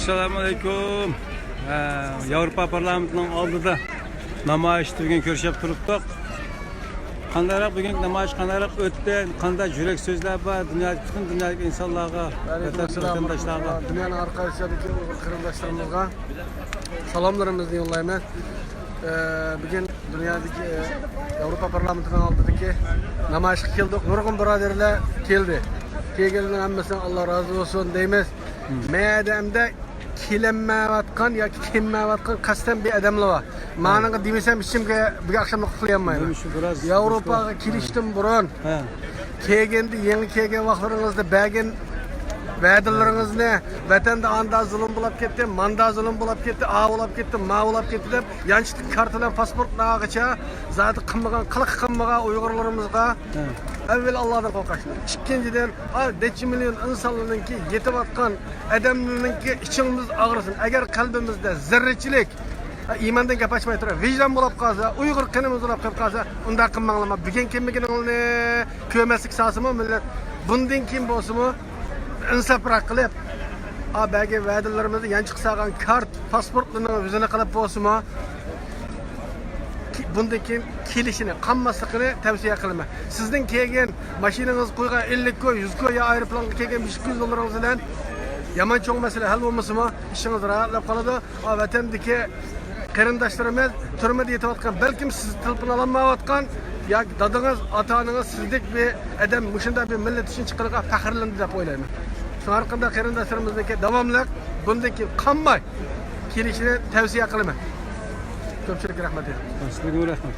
Assalamu alaikum. Avrupa Parlamentining oldida namoyish turgan ko'rishib turibdik. Qandayroq bugun namoyish qandayroq o'tdi? Qanday yurak so'zlar bor butun dunyodagi insonlarga, vatandoshlarga, dunyoning har qaysidagi qarindoshlarimizga salomlarimizni yollayman. Bugün dünyadaki Avrupa Parlamentining oldidagi namoyishga keldik. Nurg'un birodarlar keldi. Kelganlardan hammasidan Allah razı olsun deymiz. Mademde kelinmayotgan yoki kelmayotgan qasddan bir odamlar bor. Ma'noga demasam ishimga bir akşamda qilmayman. Yevropaga kelishdim burun. Kelganda yangi kelgan vaqtlaringizda bergan va'dalaringizni vatanda anda zulm bo'lib ketdi, manda zulm bo'lib ketdi, a bo'lib ketdi, ma bo'lib ketdi deb yanchlik kartalar pasportlargacha zati qilmagan Uyg'urlarimizga evvel Allah'dan korkarsın. İkinciden, neçe milyon insanlarınki yetip adamlarınki içimiz ağrısın. Eğer kalbimizde zerreçilik, imandan gap açmay turib, vicdan bo'lib qolsa, Uyg'ur qanimiz bo'lib qolsa, unda qilmanglar. Bugun kimligini ko'maslik sasimi millat. Bundan keyin bo'lsa-mu insofroq qilib, belki va'dalarimizni yanchiq salgan kart, pasportlarni o'zini qilib bo'lsa-mu bundan keyin kelishini, qanmasligini tavsiya qilaman. Sizning kelgan mashinangiz qo'ygan 50 koy, 100 koy ya aeroplanga kelgan 500 dollaringiz bilan yomon cho'ng masala hal bo'lmasa-mu, ishingiz rahatlab qoladi. Vatandagi qarindoshlarimiz turmada yetayotgan, balkim siz tilpini olmayotgan yoki dadingiz, ota-onangiz sizdek bir odam mushunda bir millat uchun chiqarga faxrlandi deb o'ylayman. Shuning orqada qarindoshlarimizniki davomli bundan keyin qanmay kelishini tavsiya qilaman. Ko'pchilik rahmat. Sizga rahmat.